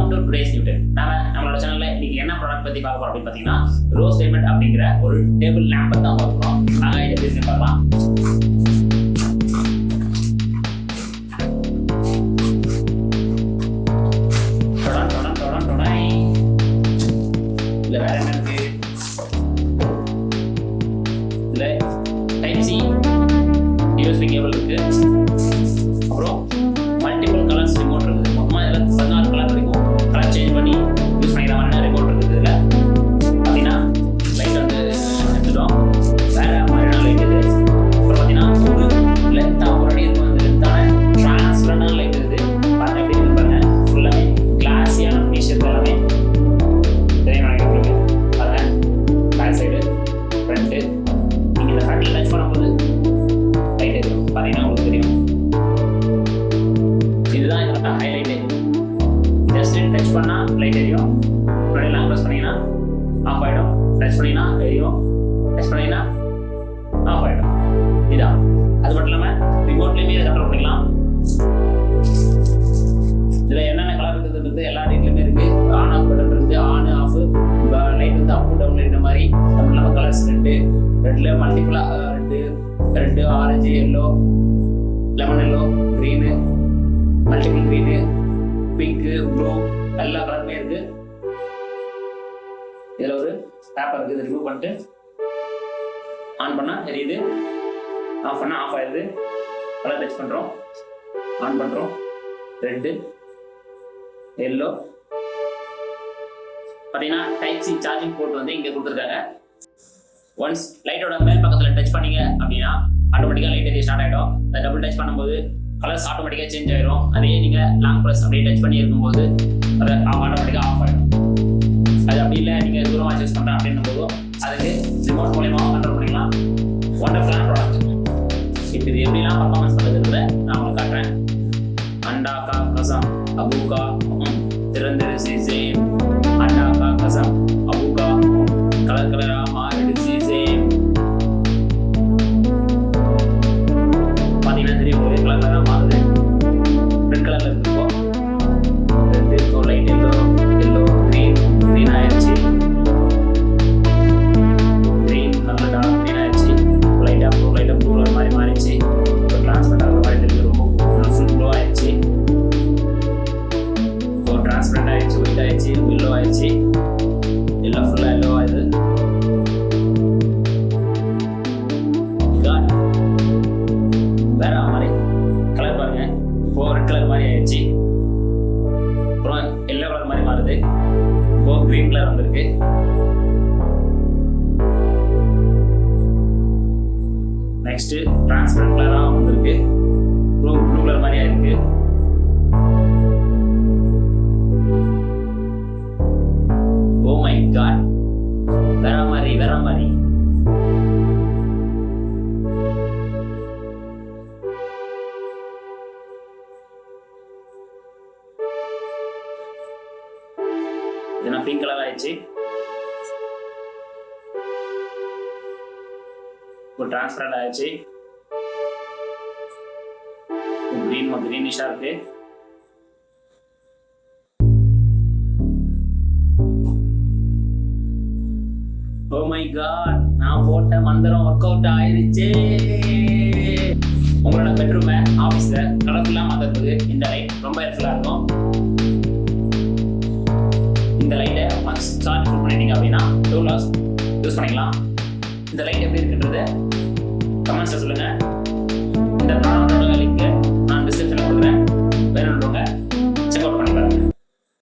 Welcome to today's Newton. நம்மளோட சேனல்ல இன்னைக்கு என்ன ப்ராடக்ட் பத்தி பார்க்க போறோம் அப்படின்னு பாத்தீங்கன்னா ரோஸ் டைமண்ட் அப்படிங்கிற ஒரு டேபிள் லேம்ப் தான் பார்க்க போறோம். இது எப்படி இருக்குன்னு பார்க்கலாம். இதுல வேற என்ன இருக்கு? இதுல டைப் சி யூஎஸ்பி கேபிள் இருக்கு. அப்புறம் மல்டிபிள் கலர்ஸ் ரிமோட் இருக்குது. மொத்தமா இதுல 16 கலர் வரைக்கும் கலர் சேஞ்ச் பண்ணி யூஸ் பண்ணிக்கலாம். ரிமோட் இருக்குது. இதுல பார்த்தீங்கன்னா லைட் வந்து எடுத்துட்டோம். வேற மாதிரியான லைட் இது. அப்புறம் பார்த்தீங்கன்னா ஒரு லென்த்தாக ஒரு அடி இருக்கும். அந்த லென்த்தான டிரான்ஸ்பரண்டான லைட் இருக்குது. பாருங்க எப்படி இருக்கு பாருங்க. ஃபுல்லாமே கிளாஸியான ஃபினிஷ் இருக்கு. எல்லாமே தெரியும் நினைக்கிறேன். பாருங்க பேக் சைடு ஃப்ரண்ட்டு. நீங்கள் இந்த ஃப்ரண்ட்டில் டச் பண்ணும்போது லைட் இருக்கும். பார்த்தீங்கன்னா உங்களுக்கு தெரியும். இதுதான் இதோட ஹைலைட்டு. ஜஸ்ட் டச் பண்ணால் லைட் எரியும். முன்னாடி லாங் ப்ரெஸ் பண்ணிங்கன்னா ஆஃப் ஆகிடும். டச் பண்ணிங்கன்னா எரியும். டச் பண்ணிங்கன்னா ஆஃப் ஆகிடும். இதுதான். அது மட்டும் இல்லாமல் ரிமோட்லேயுமே இதை கண்ட்ரோல் பண்ணிக்கலாம். இதில் என்னென்ன கலர் இருக்குதுன்றது எல்லா டீட்லையுமே இருக்குது. ஆன் ஆஃப் பட்டன் இருக்குது. ஆன் ஆஃப் லைட் வந்து அப் டவுன் இருக்கிற மாதிரி. அது மட்டும் இல்லாமல் கலர்ஸ் ரெட்டில் மல்டிபிளாக red orange yellow lemon yellow green multiple green pink blue எல்லா கலருமே இருக்கு. இதில் ஒரு பேப்பர் இருக்குது. இதை ரிமூவ் பண்ணிட்டு ஆன் பண்ணால் எரியுது. ஆஃப் பண்ணால் ஆஃப் ஆயிடுது. கலர் டச் பண்ணுறோம். ஆன் பண்ணுறோம். Red yellow. பார்த்தீங்கன்னா டைப் சி சார்ஜிங் போர்ட் வந்து இங்கே கொடுத்துருக்காங்க. ஒன்ஸ் லைட்டோட மேல் பக்கத்தில் டச் பண்ணீங்க அப்படின்னா ஆட்டோமேட்டிக்காக லைட் எரிய ஸ்டார்ட் ஆகிடும். அதை டபுள் டச் பண்ணும்போது கலர்ஸ் ஆட்டோமேட்டிக்காக சேஞ்ச் ஆயிடும். அதே நீங்கள் லாங் ப்ரெஸ் அப்படியே டச் பண்ணி இருக்கும்போது அதை ஆட்டோமேட்டிக்காக ஆஃப் ஆகிடும். அது அப்படி இல்லை நீங்கள் தூரமாக சூஸ் பண்ணுறேன் அப்படின்னும் போதும் அதுக்கு ரிமோட் மூலியமாக கண்ட்ரோல் பண்ணிக்கலாம். ஒண்டர்ஃபுல்லான ப்ராடக்ட். இப்போ இது எப்படிலாம் பர்ஃபார்மன்ஸ் பண்ணுறதுன்றத நான் உங்களுக்கு காட்டுறேன். அண்டாக்கா கசம் அபூக்கா திறந்திரு சீசேம். அண்டாக்கா கசம் அபூக்கா கலர் கலராக மாறிடு சீசேம். பார்த்தீங்கன்னா தெரியும் ஒரே கலர் கலராக மாறுது. ரெட் கலரில் இருந்துருக்கோம். ரெட்டு ஒரு லைட் எல்லோ க்ரீன் ஆயிடுச்சு. க்ரீன் நல்ல டார்க் க்ரீன் ஆயிடுச்சு. லைட்டாக ப்ளூ கலர் மாதிரி மாறிடுச்சு. இப்போ டிரான்ஸ்பரண்ட் ஆகிற மாதிரி தெரியுது. ரொம்ப ஃபுல் ப்ளூ ஆயிடுச்சு. இப்போ டிரான்ஸ்பரண்ட் ஆயிடுச்சு. ஒயிட் ஆயிடுச்சு. எல்லோ ஆயிடுச்சு. எல்லாம் ஃபுல்லாக எல்லோ ஆயிடுது. வேற மாதிரி கலர் பாருங்க. இப்போ ரெட் கலர் மாதிரி ஆயிடுச்சு. அப்புறம் எல்லோ கலர் மாதிரி மாறுது. இப்போ கிரீன் கலர் வந்திருக்கு. நெக்ஸ்ட் டிரான்ஸ்பரண்ட் கலராக வந்திருக்கு. ப்ளூ கலர் மாதிரி ஆயிருக்கு. Oh my God. வேற மாதிரி இது பிங்க் கலர் ஆயிடுச்சு. ஒரு டிரான்ஸ்பரண்ட் ஆயிடுச்சு. கிரீனிஷா இருக்கு. Oh my God. நான் போட்ட மந்திரம் ஒர்க் அவுட் ஆயிருச்சு. உங்களோட பெட்ரூமை ஆஃபீஸ்ல கலர்ஃபுல்லாக மாற்றுறதுக்கு இந்த லைட் ரொம்ப ஹெல்ப்ஃபுல்லாக இருக்கும். இந்த லைட்டை ஒன்ஸ் சார்ஜ் ஃபுல் பண்ணிட்டீங்க அப்படின்னா 2 hours யூஸ் பண்ணிக்கலாம். இந்த லைட் எப்படி இருக்குன்றது கமெண்ட்ஸில் சொல்லுங்கள். இந்த ப்ராடக்ட்